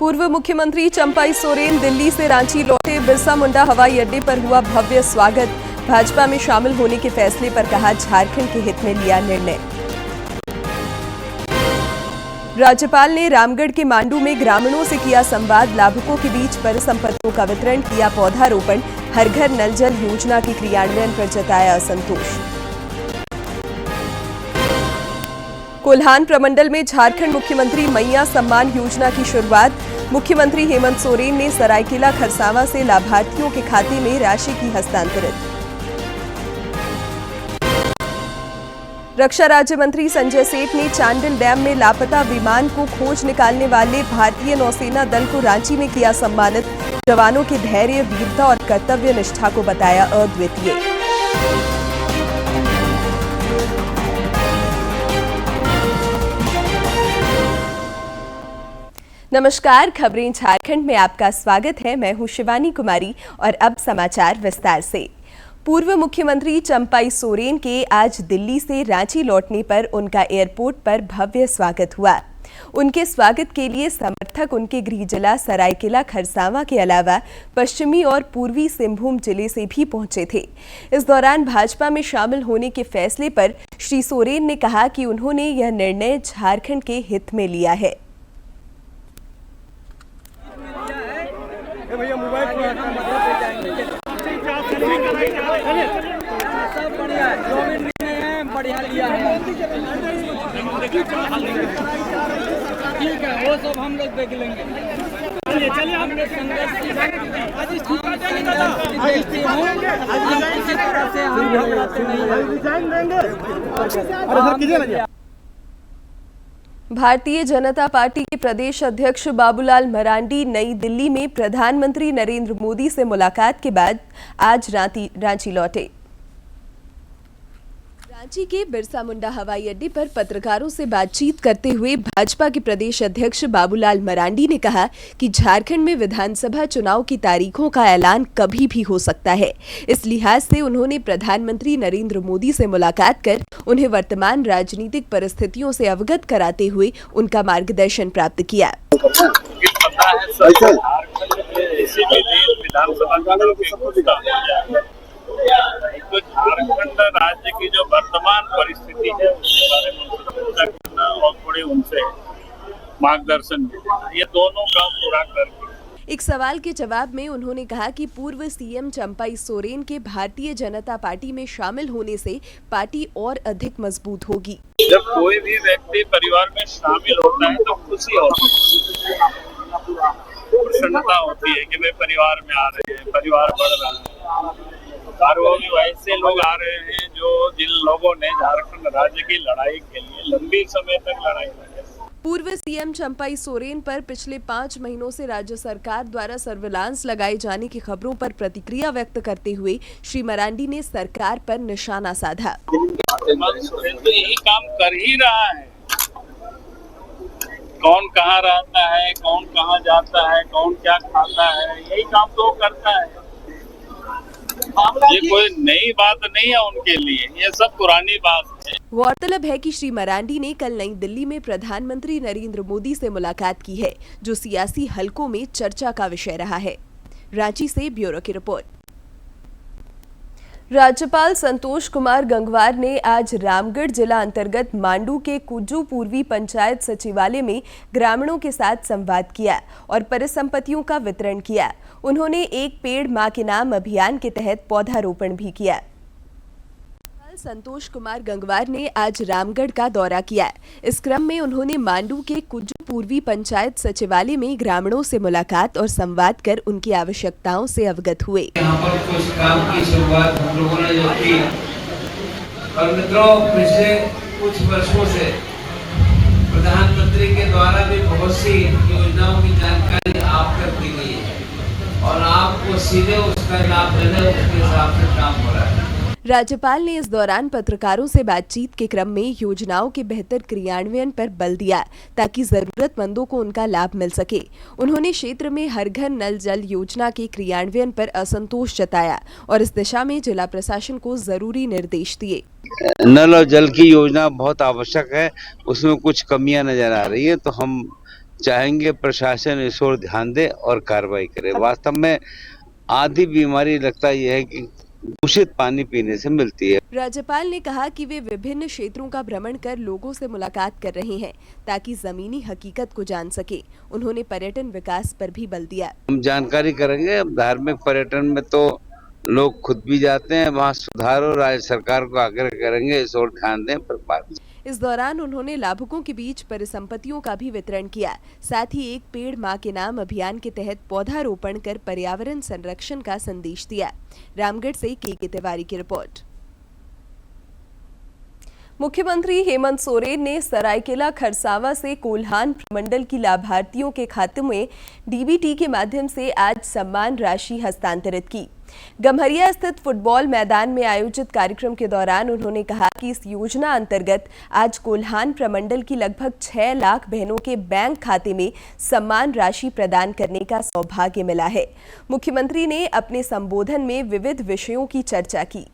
पूर्व मुख्यमंत्री चंपाई सोरेन दिल्ली से रांची लौटे। बिरसा मुंडा हवाई अड्डे पर हुआ भव्य स्वागत। भाजपा में शामिल होने के फैसले पर कहा, झारखंड के हित में लिया निर्णय। राज्यपाल ने रामगढ़ के मांडू में ग्रामीणों से किया संवाद। लाभुकों के बीच परिसंपत्तियों का वितरण, किया पौधारोपण। हर घर नल जल योजना के क्रियान्वयन पर जताया असंतोष। कोल्हान प्रमंडल में झारखंड मुख्यमंत्री मैया सम्मान योजना की शुरुआत। मुख्यमंत्री हेमंत सोरेन ने सरायकेला खरसावां से लाभार्थियों के खाते में राशि की हस्तांतरित। रक्षा राज्य मंत्री संजय सेठ ने चांडिल डैम में लापता विमान को खोज निकालने वाले भारतीय नौसेना दल को रांची में किया सम्मानित। जवानों के धैर्य, वीरता और कर्तव्य निष्ठा को बताया अद्वितीय। नमस्कार, खबरें झारखंड में आपका स्वागत है। मैं हूं शिवानी कुमारी और अब समाचार विस्तार से। पूर्व मुख्यमंत्री चंपाई सोरेन के आज दिल्ली से रांची लौटने पर उनका एयरपोर्ट पर भव्य स्वागत हुआ। उनके स्वागत के लिए समर्थक उनके गृह जिला सरायकेला खरसावां के अलावा पश्चिमी और पूर्वी सिंहभूम जिले से भी पहुंचे थे। इस दौरान भाजपा में शामिल होने के फैसले पर श्री सोरेन ने कहा कि उन्होंने यह निर्णय झारखंड के हित में लिया है। भैया मोबाइल सब बढ़िया है, 2 मिनट में बढ़िया लिया है। ठीक है, वो सब हम लोग देख लेंगे। चलिए हमने संघर्ष किसी तरह से हम घबराते नहीं हैं। भारतीय जनता पार्टी के प्रदेश अध्यक्ष बाबूलाल मरांडी नई दिल्ली में प्रधानमंत्री नरेंद्र मोदी से मुलाकात के बाद आज रांची लौटे। रांची के बिरसा मुंडा हवाई अड्डे पर पत्रकारों से बातचीत करते हुए भाजपा के प्रदेश अध्यक्ष बाबूलाल मरांडी ने कहा कि झारखंड में विधानसभा चुनाव की तारीखों का ऐलान कभी भी हो सकता है। इस लिहाज से उन्होंने प्रधानमंत्री नरेंद्र मोदी से मुलाकात कर उन्हें वर्तमान राजनीतिक परिस्थितियों से अवगत कराते हुए उनका मार्गदर्शन प्राप्त किया। तो झारखंड राज्य की जो वर्तमान परिस्थिति है उसके बारे में चर्चा करना और थोड़े उनसे मार्गदर्शन देना, ये दोनों काम पूरा करके। एक सवाल के जवाब में उन्होंने कहा कि पूर्व सीएम चंपाई सोरेन के भारतीय जनता पार्टी में शामिल होने से पार्टी और अधिक मजबूत होगी। जब कोई भी व्यक्ति परिवार में शामिल होता है तो खुशी होती है, प्रसन्नता होती है कि वे परिवार में आ रहे हैं, परिवार बढ़ रहा है। और वो भी वैसे लोग आ रहे हैं जिन लोगों ने झारखंड राज्य की लड़ाई के लिए लंबी समय तक लड़ाई लड़ी। पूर्व सीएम चंपाई सोरेन पर पिछले 5 महीनों से राज्य सरकार द्वारा सर्विलांस लगाए जाने की खबरों पर प्रतिक्रिया व्यक्त करते हुए श्री मरांडी ने सरकार पर निशाना साधा। सोरेन तो यही काम कर ही रहा है, कौन कहाँ रहता है, कौन कहाँ जाता है, कौन क्या खाता है, यही काम तो करता है। ये कोई नई बात नहीं है उनके लिए, ये सब पुरानी बात है। गौरतलब है कि श्री मरांडी ने कल नई दिल्ली में प्रधानमंत्री नरेंद्र मोदी से मुलाकात की है, जो सियासी हलकों में चर्चा का विषय रहा है। रांची से ब्यूरो की रिपोर्ट। राज्यपाल संतोष कुमार गंगवार ने आज रामगढ़ जिला अंतर्गत मांडू के कुज्जू पूर्वी पंचायत सचिवालय में ग्रामीणों के साथ संवाद किया और परिसंपत्तियों का वितरण किया। उन्होंने एक पेड़ मां के नाम अभियान के तहत पौधारोपण भी किया। संतोष कुमार गंगवार ने आज रामगढ़ का दौरा किया। इस क्रम में उन्होंने मांडू के कुज्जू पूर्वी पंचायत सचिवालय में ग्रामीणों से मुलाकात और संवाद कर उनकी आवश्यकताओं से अवगत हुए। यहाँ पर कुछ काम की शुरुआत हम लोगों ने जो की, और मित्रों पिछले कुछ वर्षों से प्रधानमंत्री के द्वारा भी बहुत सी योजनाओं की जानकारी आप तक दी गई है और आपको सीधे उसका लाभ देने उसके हिसाब से काम हो रहा है। राज्यपाल ने इस दौरान पत्रकारों से बातचीत के क्रम में योजनाओं के बेहतर क्रियान्वयन पर बल दिया ताकि जरूरतमंदों को उनका लाभ मिल सके। उन्होंने क्षेत्र में हर घर नल जल योजना के क्रियान्वयन पर असंतोष जताया और इस दिशा में जिला प्रशासन को जरूरी निर्देश दिए। नल और जल की योजना बहुत आवश्यक है, उसमें कुछ कमियां नजर आ रही है, तो हम चाहेंगे प्रशासन इस ओर ध्यान दे और कार्रवाई करे। वास्तव में आधी बीमारी लगता यह है कि दूषित पानी पीने से मिलती है। राज्यपाल ने कहा कि वे विभिन्न क्षेत्रों का भ्रमण कर लोगों से मुलाकात कर रहे हैं ताकि जमीनी हकीकत को जान सके। उन्होंने पर्यटन विकास पर भी बल दिया। हम जानकारी करेंगे। धार्मिक पर्यटन में तो लोग खुद भी जाते हैं, वहाँ सुधार और राज्य सरकार को आग्रह करेंगे इस ओर ध्यान दें। इस दौरान उन्होंने लाभुकों के बीच परिसंपत्तियों का भी वितरण किया। साथ ही एक पेड़ मां के नाम अभियान के तहत पौधारोपण कर पर्यावरण संरक्षण का संदेश दिया। रामगढ़ से के तिवारी की रिपोर्ट। मुख्यमंत्री हेमंत सोरेन ने सरायकेला खरसावां से कोल्हान प्रमंडल की लाभार्थियों के खाते में डीबीटी के माध्यम से आज सम्मान राशि हस्तांतरित की। गम्हरिया स्थित फुटबॉल मैदान में आयोजित कार्यक्रम के दौरान उन्होंने कहा कि इस योजना अंतर्गत आज कोल्हान प्रमंडल की लगभग 6 लाख बहनों के बैंक खाते में सम्मान राशि प्रदान करने का सौभाग्य मिला है। मुख्यमंत्री ने अपने संबोधन में विविध विषयों की चर्चा की।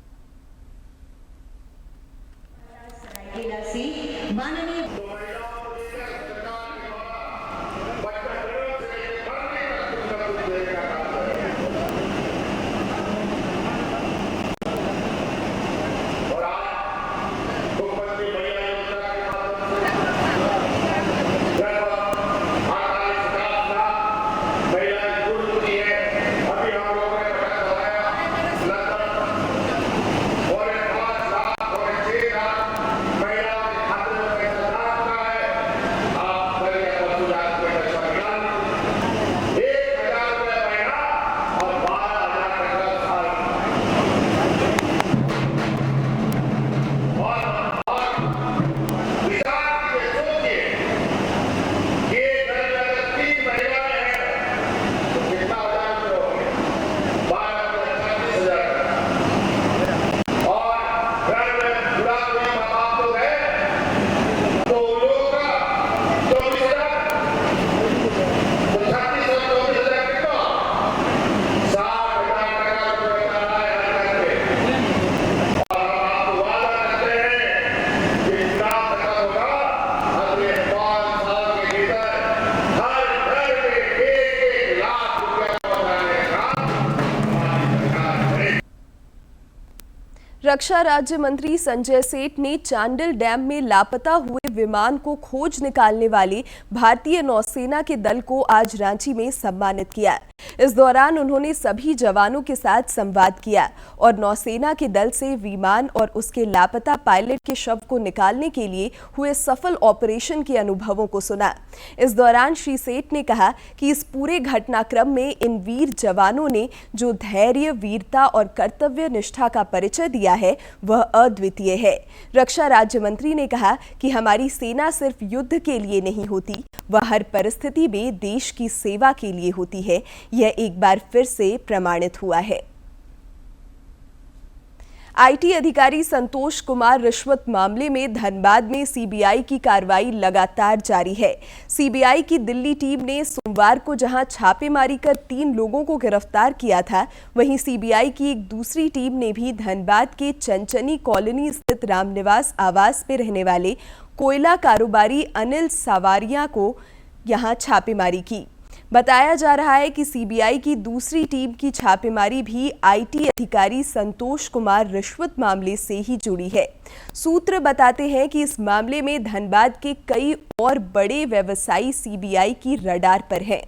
रक्षा राज्य मंत्री संजय सेठ ने चांडिल डैम में लापता हुए विमान को खोज निकालने वाले भारतीय नौसेना के दल को आज रांची में सम्मानित किया। इस दौरान उन्होंने सभी जवानों के साथ संवाद किया और नौसेना के दल से विमान और उसके लापता पायलट के शव को निकालने के लिए हुए सफल ऑपरेशन के अनुभवों को सुना। इस दौरान श्री सेठ ने कहा कि इस पूरे घटनाक्रम में इन वीर जवानों ने जो धैर्य, वीरता और कर्तव्य निष्ठा का परिचय दिया है वह अद्वितीय है। रक्षा राज्य मंत्री ने कहा कि हमारी सेना सिर्फ युद्ध के लिए नहीं होती, वह हर परिस्थिति में देश की सेवा के लिए होती है। यह एक बार फिर से प्रमाणित हुआ है। आईटी अधिकारी संतोष कुमार रिश्वत मामले में धनबाद में सीबीआई की कार्रवाई लगातार जारी है। सीबीआई की दिल्ली टीम ने सोमवार को जहां छापेमारी कर 3 लोगों को गिरफ्तार किया था, वहीं सीबीआई की एक दूसरी टीम ने भी धनबाद के चंचनी कॉलोनी स्थित रामनिवास आवास में रहने वाले कोयला कारोबारी अनिल सावरिया को यहां छापेमारी की। बताया जा रहा है कि सीबीआई की दूसरी टीम की छापेमारी भी आईटी अधिकारी संतोष कुमार रिश्वत मामले से ही जुड़ी है। सूत्र बताते हैं कि इस मामले में धनबाद के कई और बड़े व्यवसायी सीबीआई की रडार पर हैं।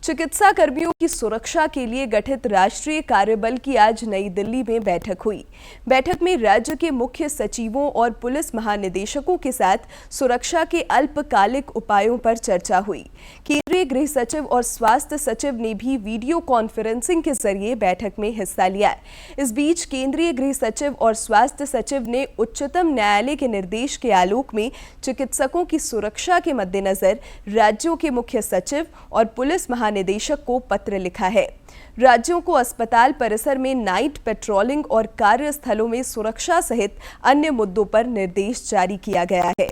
चिकित्सा कर्मियों की सुरक्षा के लिए गठित राष्ट्रीय कार्यबल की आज नई दिल्ली में बैठक हुई। बैठक में राज्य के मुख्य सचिवों और पुलिस महानिदेशकों के साथ सुरक्षा के अल्पकालिक उपायों पर चर्चा हुई। केंद्रीय गृह सचिव और स्वास्थ्य सचिव ने भी वीडियो कॉन्फ्रेंसिंग के जरिए बैठक में हिस्सा लिया। इस बीच केंद्रीय गृह सचिव और स्वास्थ्य सचिव ने उच्चतम न्यायालय के निर्देश के आलोक में चिकित्सकों की सुरक्षा के मद्देनजर राज्यों के मुख्य सचिव और पुलिस निदेशक को पत्र लिखा है। राज्यों को अस्पताल परिसर में नाइट पेट्रोलिंग और कार्यस्थलों में सुरक्षा सहित अन्य मुद्दों पर निर्देश जारी किया गया है।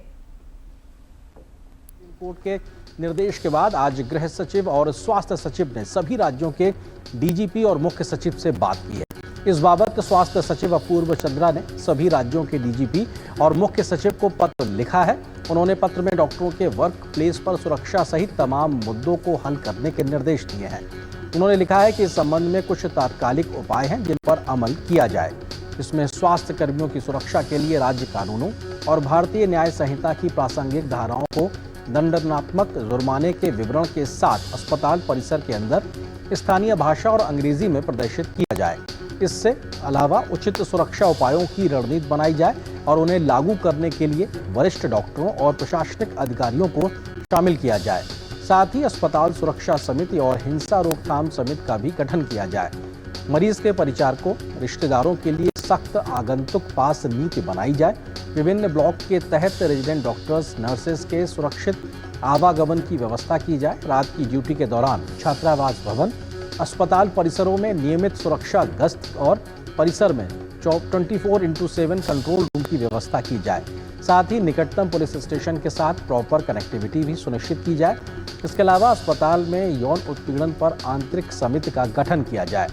कोर्ट के निर्देश के बाद आज गृह सचिव और स्वास्थ्य सचिव ने सभी राज्यों के डीजीपी और मुख्य सचिव से बात की है। इस बाबत स्वास्थ्य सचिव अपूर्व चंद्रा ने सभी राज्यों के डीजीपी और मुख्य सचिव को पत्र लिखा है। उन्होंने पत्र में डॉक्टरों के वर्क प्लेस पर सुरक्षा सहित तमाम मुद्दों को हल करने के निर्देश दिए हैं। उन्होंने लिखा है कि इस संबंध में कुछ तात्कालिक उपाय हैं जिन पर अमल किया जाए। इसमें स्वास्थ्य कर्मियों की सुरक्षा के लिए राज्य कानूनों और भारतीय न्याय संहिता की प्रासंगिक धाराओं को दंडात्मक जुर्माने के विवरण के साथ अस्पताल परिसर के अंदर स्थानीय भाषा और अंग्रेजी में प्रदर्शित किया जाए। इससे अलावा उचित सुरक्षा उपायों की रणनीति बनाई जाए और उन्हें लागू करने के लिए वरिष्ठ डॉक्टरों और प्रशासनिक अधिकारियों को शामिल किया जाए। साथ ही अस्पताल सुरक्षा समिति और हिंसा रोकथाम समिति का भी गठन किया जाए। मरीज के परिचारकों, रिश्तेदारों के लिए सख्त आगंतुक पास नीति बनाई जाए। विभिन्न ब्लॉक के तहत रेजिडेंट डॉक्टर्स, नर्सेज के सुरक्षित आवागमन की व्यवस्था की जाए। रात की ड्यूटी के दौरान छात्रावास भवन, अस्पताल परिसरों में नियमित सुरक्षा गश्त और परिसर में 24/7 कंट्रोल रूम की व्यवस्था की जाए। साथ ही निकटतम पुलिस स्टेशन के साथ प्रॉपर कनेक्टिविटी भी सुनिश्चित की जाए। इसके अलावा अस्पताल में यौन उत्पीड़न पर आंतरिक समिति का गठन किया जाए।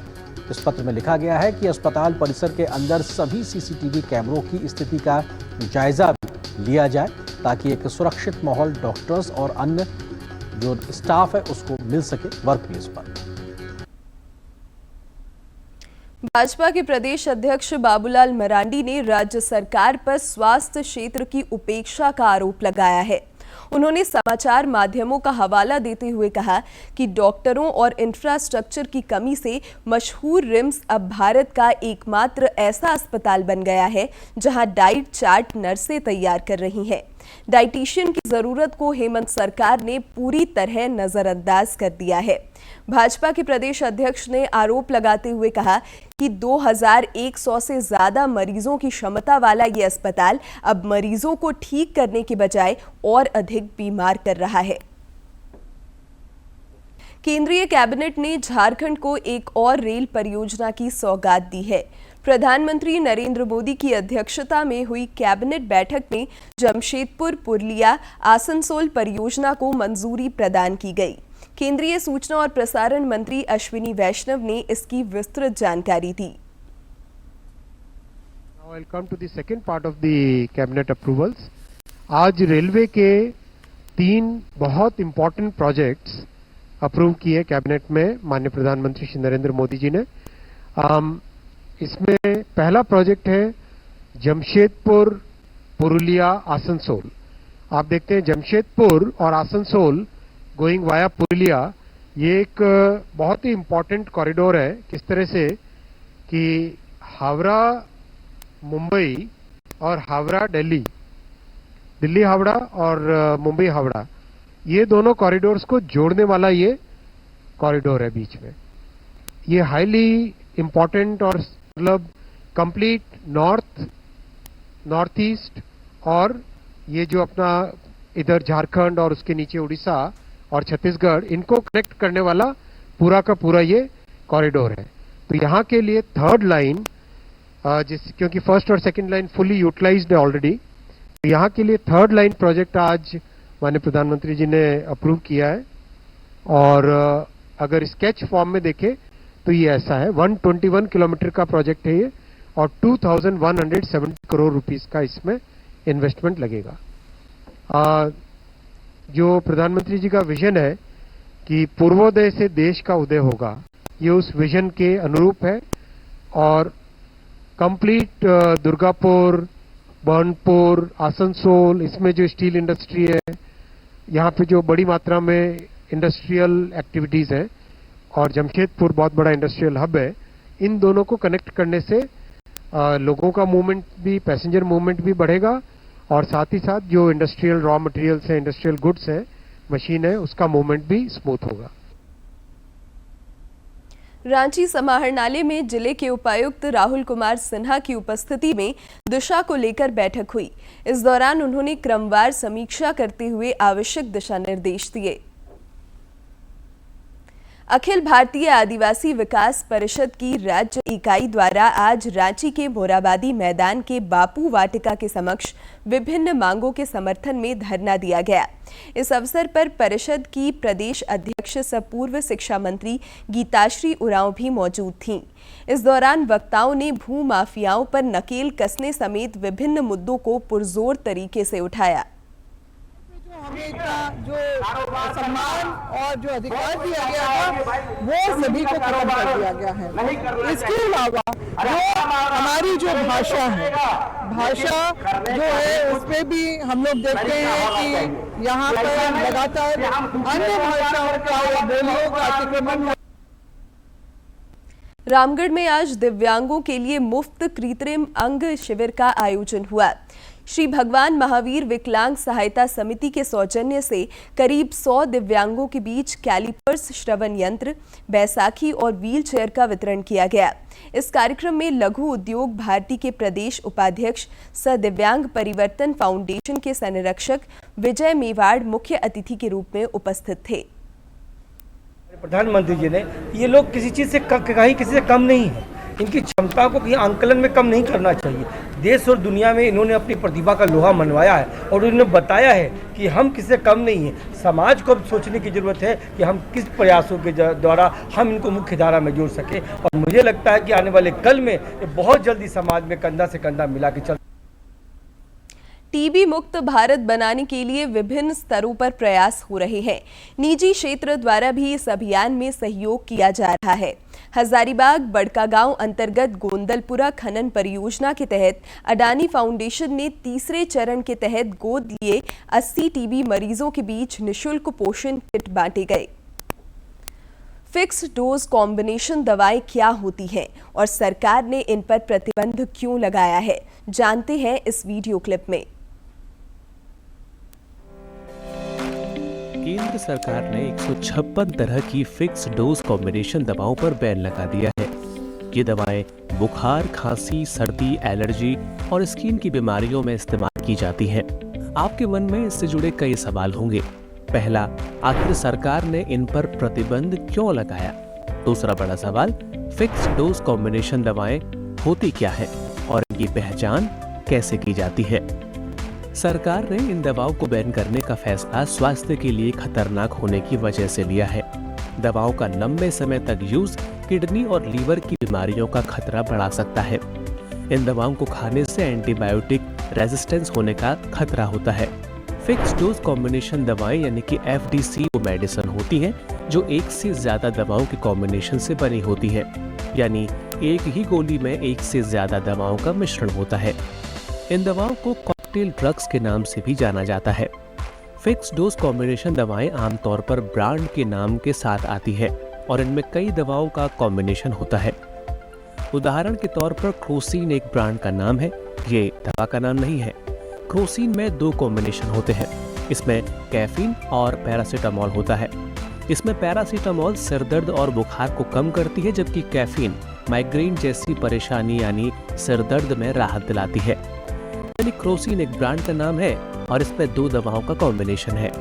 इस पत्र में लिखा गया है कि अस्पताल परिसर के अंदर सभी सीसीटीवी कैमरों की स्थिति का जायजा भी लिया जाए ताकि एक सुरक्षित माहौल डॉक्टर्स और अन्य जो स्टाफ है उसको मिल सके वर्क प्लेस पर। भाजपा के प्रदेश अध्यक्ष बाबूलाल मरांडी ने राज्य सरकार पर स्वास्थ्य क्षेत्र की उपेक्षा का आरोप लगाया है। उन्होंने समाचार माध्यमों का हवाला देते हुए कहा कि डॉक्टरों और इंफ्रास्ट्रक्चर की कमी से मशहूर रिम्स अब भारत का एकमात्र ऐसा अस्पताल बन गया है जहां डाइट चार्ट नर्सें तैयार कर रही हैं। डाइटिशियन की जरूरत को हेमंत सरकार ने पूरी तरह नजरअंदाज कर दिया है। भाजपा के प्रदेश अध्यक्ष ने आरोप लगाते हुए कहा कि 2100 से ज्यादा मरीजों की क्षमता वाला ये अस्पताल अब मरीजों को ठीक करने के बजाय और अधिक बीमार कर रहा है। केंद्रीय कैबिनेट ने झारखंड को एक और रेल परियोजना की सौगात दी है। प्रधानमंत्री नरेंद्र मोदी की अध्यक्षता में हुई कैबिनेट बैठक में जमशेदपुर पुरलिया आसनसोल परियोजना को मंजूरी प्रदान की गई। केंद्रीय सूचना और प्रसारण मंत्री अश्विनी वैष्णव ने इसकी विस्तृत जानकारी दी। Now I'll come to the second part of the cabinet approvals. आज रेलवे के 3 बहुत इंपॉर्टेंट प्रोजेक्ट्स अप्रूव किए कैबिनेट में माननीय प्रधानमंत्री श्री नरेंद्र मोदी जी ने। इसमें पहला प्रोजेक्ट है जमशेदपुर पुरुलिया आसनसोल। आप देखते हैं जमशेदपुर और आसनसोल गोइंग वाया पुरुलिया, ये एक बहुत ही इंपॉर्टेंट कॉरिडोर है। किस तरह से कि हावड़ा मुंबई और हावड़ा दिल्ली, दिल्ली हावड़ा और मुंबई हावड़ा, ये दोनों कॉरिडोर्स को जोड़ने वाला ये कॉरिडोर है बीच में। ये हाईली इंपॉर्टेंट और मतलब कंप्लीट नॉर्थ ईस्ट और ये जो अपना इधर झारखंड और उसके नीचे उड़ीसा और छत्तीसगढ़, इनको कनेक्ट करने वाला पूरा का पूरा ये कॉरिडोर है। तो यहाँ के लिए थर्ड लाइन, क्योंकि फर्स्ट और सेकंड लाइन फुली यूटिलाइज्ड है ऑलरेडी, तो यहाँ के लिए थर्ड लाइन प्रोजेक्ट आज माननीय प्रधानमंत्री जी ने अप्रूव किया है। और अगर स्केच फॉर्म में देखें तो ये ऐसा है, 121 किलोमीटर का प्रोजेक्ट है ये और 2170 करोड़ रुपीस का इसमें इन्वेस्टमेंट लगेगा। जो प्रधानमंत्री जी का विजन है कि पूर्वोदय से देश का उदय होगा, ये उस विजन के अनुरूप है। और कंप्लीट दुर्गापुर, बर्नपुर, आसनसोल, इसमें जो स्टील इंडस्ट्री है, यहाँ पे जो बड़ी मात्रा में इंडस्ट्रियल एक्टिविटीज है, और जमशेदपुर बहुत बड़ा इंडस्ट्रियल हब है, इन दोनों को कनेक्ट करने से लोगों का मूवमेंट भी, पैसेंजर मूवमेंट भी बढ़ेगा और साथ ही साथ जो इंडस्ट्रियल रॉ मटेरियल्स है, इंडस्ट्रियल गुड्स है, मशीन है, उसका मूवमेंट भी स्मूथ होगा। रांची समाहरणालय में जिले के उपायुक्त राहुल कुमार सिन्हा की उपस्थिति में दिशा को लेकर बैठक हुई। इस दौरान उन्होंने क्रमवार समीक्षा करते हुए आवश्यक दिशा निर्देश दिए। अखिल भारतीय आदिवासी विकास परिषद की राज्य इकाई द्वारा आज रांची के मोराबादी मैदान के बापू वाटिका के समक्ष विभिन्न मांगों के समर्थन में धरना दिया गया। इस अवसर पर परिषद की प्रदेश अध्यक्ष सह पूर्व शिक्षा मंत्री गीताश्री उरांव भी मौजूद थीं। इस दौरान वक्ताओं ने भू माफियाओं पर नकेल कसने समेत विभिन्न मुद्दों को पुरजोर तरीके से उठाया। हमें का जो सम्मान और जो अधिकार दिया गया था वो सभी को खत्म कर दिया गया है। इसके अलावा जो हमारी जो भाषा है, भाषा जो है उस पे भी हम लोग देखते हैं कि यहाँ पर लगातार अन्य भाषाओं का बोलियों का अतिक्रमण। रामगढ़ में आज दिव्यांगों के लिए मुफ्त कृत्रिम अंग शिविर का आयोजन हुआ। श्री भगवान महावीर विकलांग सहायता समिति के सौजन्य से करीब 100 दिव्यांगों के बीच कैलिपर्स श्रवण यंत्र, बैसाखी और व्हील चेयर का वितरण किया गया। इस कार्यक्रम में लघु उद्योग भारती के प्रदेश उपाध्यक्ष सह दिव्यांग परिवर्तन फाउंडेशन के संरक्षक विजय मेवाड़ मुख्य अतिथि के रूप में उपस्थित थे। प्रधानमंत्री जी ने ये लोग किसी चीज से कहीं किसी से कम नहीं है, इनकी क्षमता को कहीं आंकलन में कम नहीं करना चाहिए। देश और दुनिया में इन्होंने अपनी प्रतिभा का लोहा मनवाया है और उन्होंने बताया है कि हम किसी से कम नहीं हैं। समाज को अब सोचने की जरूरत है कि हम किस प्रयासों के द्वारा हम इनको मुख्य धारा में जोड़ सके, और मुझे लगता है कि आने वाले कल में ये बहुत जल्दी समाज में कंधा से कंधा मिला के चल। टीबी मुक्त भारत बनाने के लिए विभिन्न स्तरों पर प्रयास हो रहे हैं। निजी क्षेत्र द्वारा भी इस अभियान में सहयोग किया जा रहा है। हजारीबाग बड़कागांव अंतर्गत गोंदलपुरा खनन परियोजना के तहत अडानी फाउंडेशन ने तीसरे चरण के तहत गोद लिए 80 टीबी मरीजों के बीच निःशुल्क पोषण किट बांटे गए। फिक्स डोज कॉम्बिनेशन दवाएं क्या होती हैं और सरकार ने इन पर प्रतिबंध क्यों लगाया है, जानते हैं इस वीडियो क्लिप में। केंद्र सरकार ने 156 तरह की फिक्स डोज कॉम्बिनेशन दवाओं पर बैन लगा दिया है। ये दवाएं बुखार, खांसी, सर्दी, एलर्जी और स्किन की बीमारियों में इस्तेमाल की जाती हैं। आपके मन में इससे जुड़े कई सवाल होंगे। पहला, आखिर सरकार ने इन पर प्रतिबंध क्यों लगाया? दूसरा बड़ा सवाल, फिक्स डोज कॉम्बिनेशन दवाएं होती क्या है और इनकी पहचान कैसे की जाती है? सरकार ने इन दवाओं को बैन करने का फैसला स्वास्थ्य के लिए खतरनाक होने की वजह से लिया है। दवाओं का लंबे समय तक यूज किडनी और लीवर की बीमारियों का खतरा बढ़ा सकता है। इन दवाओं को खाने से एंटीबायोटिक रेजिस्टेंस होने का खतरा होता है। फिक्स डोज कॉम्बिनेशन दवाएं यानी कि FDC वो मेडिसिन होती हैं जो एक से ज्यादा दवाओं के कॉम्बिनेशन से बनी होती है, यानी एक ही गोली में एक से ज्यादा दवाओं का मिश्रण होता है। इन दवाओं को कॉकटेल ड्रग्स के नाम से भी जाना जाता है। फिक्स डोज कॉम्बिनेशन दवाएं आमतौर पर ब्रांड के नाम के साथ आती है और इनमें कई दवाओं का कॉम्बिनेशन होता है। उदाहरण के तौर पर क्रोसिन एक ब्रांड का नाम है, ये दवा का नाम नहीं है। क्रोसिन में 2 कॉम्बिनेशन होते हैं, इसमें कैफीन और पैरासीटामोल होता है। इसमें पैरासीटामोल सिरदर्द और बुखार को कम करती है, जबकि कैफीन माइग्रेन जैसी परेशानी यानी सिरदर्द में राहत दिलाती है। यानी क्रोसिन एक ब्रांड का नाम है और इसमें 2 दवाओं का कॉम्बिनेशन है।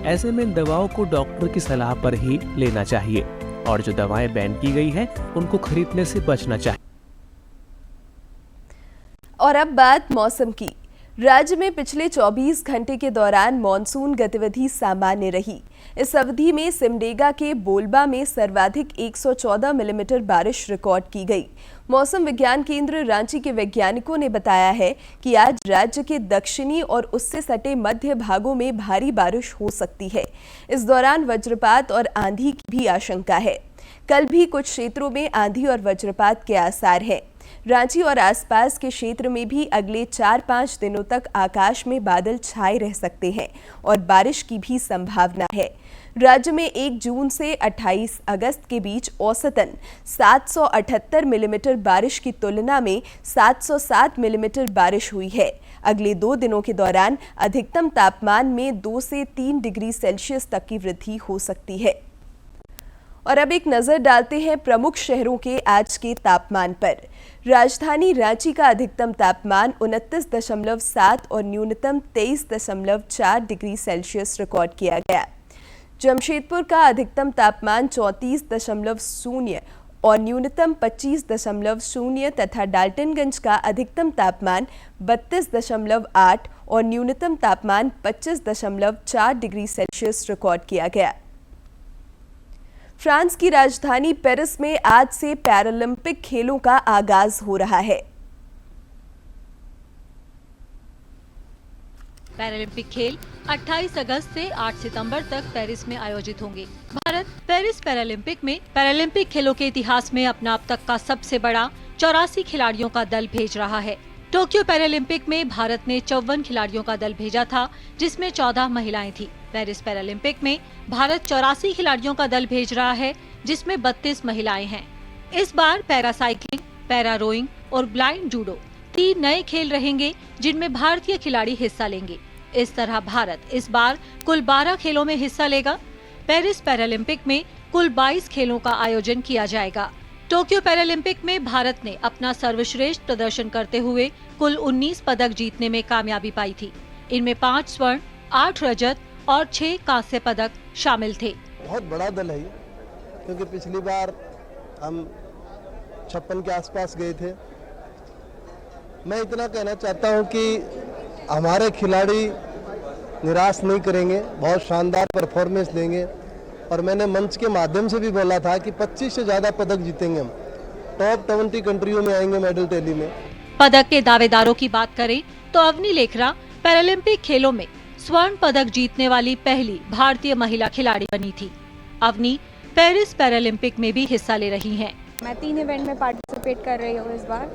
ऐसे में इन दवाओं को डॉक्टर की सलाह पर ही लेना चाहिए और जो दवाएं बैन की गई है उनको खरीदने से बचना चाहिए। और अब बात मौसम की। राज्य में पिछले 24 घंटे के दौरान मॉनसून गतिविधि सामान्य रही। इस अवधि में सिमडेगा के बोलबा में सर्वाधिक 114 मिलीमीटर बारिश रिकॉर्ड की गई। मौसम विज्ञान केंद्र रांची के वैज्ञानिकों ने बताया है कि आज राज्य के दक्षिणी और उससे सटे मध्य भागों में भारी बारिश हो सकती है। इस दौरान वज्रपात और आंधी की भी आशंका है। कल भी कुछ क्षेत्रों में आंधी और वज्रपात के आसार हैं। रांची और आसपास के क्षेत्र में भी अगले 4-5 दिनों तक आकाश में बादल छाए रह सकते हैं और बारिश की भी संभावना है। राज्य में 1 जून से 28 अगस्त के बीच औसतन 778 मिलीमीटर बारिश की तुलना में 707 मिलीमीटर बारिश हुई है। अगले 2 दिनों के दौरान अधिकतम तापमान में 2 से 3 डिग्री सेल्सियस तक की वृद्धि हो सकती है। और अब एक नजर डालते हैं प्रमुख शहरों के आज के तापमान पर। राजधानी रांची का अधिकतम तापमान 29.7 और न्यूनतम 23.4 डिग्री सेल्सियस रिकॉर्ड किया गया। जमशेदपुर का अधिकतम तापमान 34.0 और न्यूनतम 25.0 तथा डाल्टनगंज का अधिकतम तापमान 32.8 और न्यूनतम तापमान 25.4 डिग्री सेल्सियस रिकॉर्ड किया गया। फ्रांस की राजधानी पेरिस में आज से पैरालंपिक खेलों का आगाज हो रहा है। पैरालंपिक खेल 28 अगस्त से 8 सितंबर तक पेरिस में आयोजित होंगे। भारत पेरिस पैरालंपिक में पैरालंपिक खेलों के इतिहास में अपना अब तक का सबसे बड़ा 84 खिलाड़ियों का दल भेज रहा है। टोक्यो पैरालंपिक में भारत ने 54 खिलाड़ियों का दल भेजा था, जिसमें 14 महिलाएं थी। पेरिस पैरालंपिक में भारत 84 खिलाड़ियों का दल भेज रहा है, जिसमें 32 महिलाएं हैं। इस बार पैरा साइकिलिंग, पैरा रोइंग और ब्लाइंड जूडो 3 नए खेल रहेंगे, जिनमें भारतीय खिलाड़ी हिस्सा लेंगे। इस तरह भारत इस बार कुल 12 खेलों में हिस्सा लेगा। पेरिस पैरालंपिक में कुल 22 खेलों का आयोजन किया जाएगा। टोक्यो पैरालंपिक में भारत ने अपना सर्वश्रेष्ठ प्रदर्शन करते हुए कुल 19 पदक जीतने में कामयाबी पाई थी। इनमें 5 स्वर्ण, 8 रजत और 6 कांस्य पदक शामिल थे। बहुत बड़ा दल है ये, क्योंकि पिछली बार हम 56 के आसपास गए थे। मैं इतना कहना चाहता हूँ कि हमारे खिलाड़ी निराश नहीं करेंगे, बहुत शानदार परफॉर्मेंस देंगे। और मैंने मंच के माध्यम से भी बोला था कि 25 से ज्यादा पदक जीतेंगे हम। टॉप 20 कंट्रियों में आएंगे मेडल टैली में। पदक के दावेदारों की बात करें तो अवनी लेखरा पैरालंपिक खेलों में स्वर्ण पदक जीतने वाली पहली भारतीय महिला खिलाड़ी बनी थी। अवनी पेरिस पैरालंपिक में भी हिस्सा ले रही हैं। मैं 3 इवेंट में पार्टिसिपेट कर रही हूँ इस बार,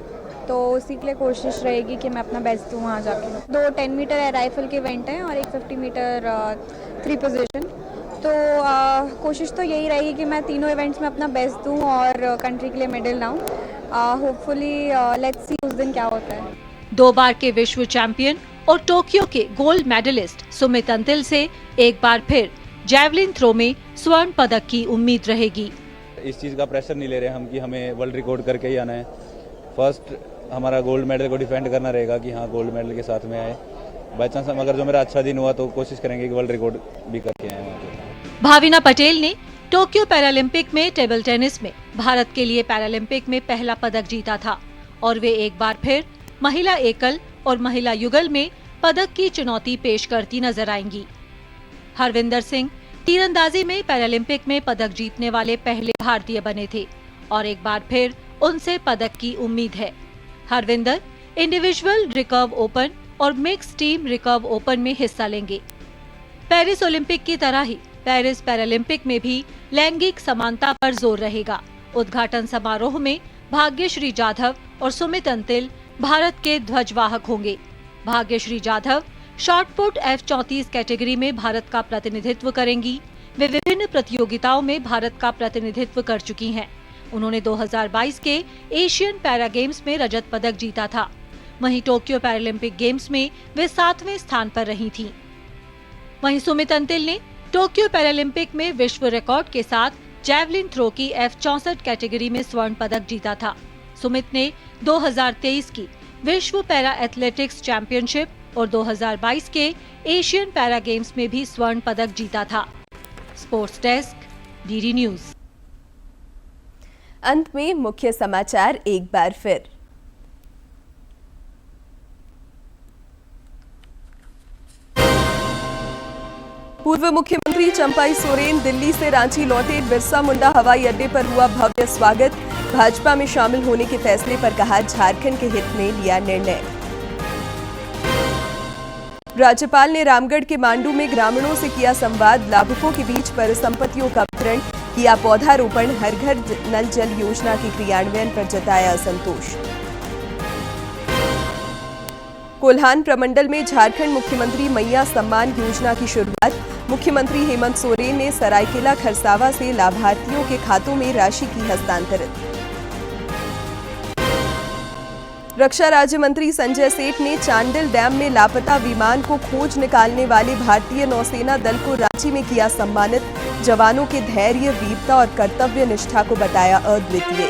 तो उसी के लिए कोशिश रहेगी कि मैं अपना बेस्ट दूँ वहाँ जाके। 2 10 मीटर एयर राइफल के इवेंट हैं और एक 50 मीटर 3 पोजीशन। तो कोशिश तो यही रहेगी कि मैं तीनों इवेंट्स में अपना बेस्ट दूँ और कंट्री के लिए मेडल लाऊँ। होपफुली लेट्स सी उस दिन क्या होता है। 2 बार के विश्व चैंपियन और टोक्यो के गोल्ड मेडलिस्ट सुमित अंतिल से एक बार फिर जैवलिन थ्रो में स्वर्ण पदक की उम्मीद रहेगी। इस चीज़ का प्रेशर नहीं ले रहे हम कि हमें वर्ल्ड रिकॉर्ड करके ही आना है। फर्स्ट हमारा गोल्ड मेडल को डिफेंड करना रहेगा कि हाँ गोल्ड मेडल के साथ में आए। बाई चांस अगर जो मेरा अच्छा दिन हुआ तो कोशिश करेंगे कि वर्ल्ड रिकॉर्ड भी करके आए वहाँ पे। भाविना पटेल ने टोक्यो पैरालंपिक में टेबल टेनिस में भारत के लिए पैरालंपिक में पहला पदक जीता था और वे एक बार फिर महिला एकल और महिला युगल में पदक की चुनौती पेश करती नजर आएंगी। हरविंदर सिंह तीरंदाजी में पैरालंपिक में पदक जीतने वाले पहले भारतीय बने थे और एक बार फिर उनसे पदक की उम्मीद है। हरविंदर इंडिविजुअल रिकर्व ओपन और मिक्स टीम रिकर्व ओपन में हिस्सा लेंगे। पेरिस ओलंपिक की तरह ही पेरिस पैरालंपिक में भी लैंगिक समानता पर जोर रहेगा। उद्घाटन समारोह में भाग्यश्री जाधव और सुमित अंतिल भारत के ध्वजवाहक होंगे। Bhagyashree Jadhav shot put F34 category में भारत का प्रतिनिधित्व करेंगी। वे विभिन्न प्रतियोगिताओं में भारत का प्रतिनिधित्व कर चुकी हैं। उन्होंने 2022 के एशियन पैरा गेम्स में रजत पदक जीता था। वहीं टोक्यो पैरालंपिक गेम्स में वे 7वें स्थान पर रही थीं। वहीं सुमित अंतिल ने टोक्यो पैरालंपिक में विश्व रिकॉर्ड के साथ जैवलिन थ्रो की F64 कैटेगरी में स्वर्ण पदक जीता था। सुमित ने 2023 की विश्व पैरा एथलेटिक्स चैंपियनशिप और 2022 के एशियन पैरा गेम्स में भी स्वर्ण पदक जीता था। Sports desk, DD news. अंत में मुख्य समाचार एक बार फिर। पूर्व मुख्यमंत्री चंपाई सोरेन दिल्ली से रांची लौटे। बिरसा मुंडा हवाई अड्डे पर हुआ भव्य स्वागत। भाजपा में शामिल होने के फैसले पर कहा झारखंड के हित में लिया निर्णय। राज्यपाल ने रामगढ़ के मांडू में ग्रामीणों से किया संवाद। लाभुकों के बीच परिसंपत्तियों का वितरण किया। पौधारोपण। हर घर नल जल योजना के क्रियान्वयन पर जताया असंतोष। कोल्हान प्रमंडल में झारखंड मुख्यमंत्री मैया सम्मान योजना की शुरुआत। मुख्यमंत्री हेमंत सोरेन ने सरायकेला खरसावा से लाभार्थियों के खातों में राशि की हस्तांतरित। रक्षा राज्य मंत्री संजय सेठ ने चांडिल डैम में लापता विमान को खोज निकालने वाले भारतीय नौसेना दल को रांची में किया सम्मानित। जवानों के धैर्य, वीरता और कर्तव्य निष्ठा को बताया अद्वितीय।